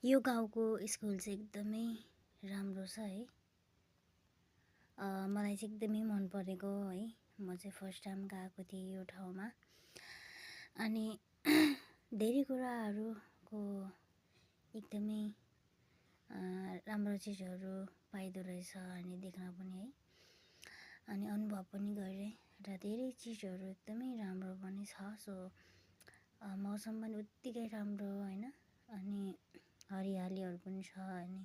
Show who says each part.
Speaker 1: यो गाउँको स्कुल चाहिँ एकदमै राम्रो छ है। मलाई चाहिँ एकदमै मन परेको है। म चाहिँ फर्स्ट टाइम गएको थिएँ यो ठाउँमा अनि धेरै कुराहरूको एकदमै राम्रो चिजहरू पाइदो रहेछ अनि देख्न पनि है अनि अनुभव पनि गरेँ र धेरै चिजहरू एकदमै राम्रो पनि छ। सो मौसम पनि उत्तिकै राम्रो होइन अनि हरियालीहरू पनि छ अनि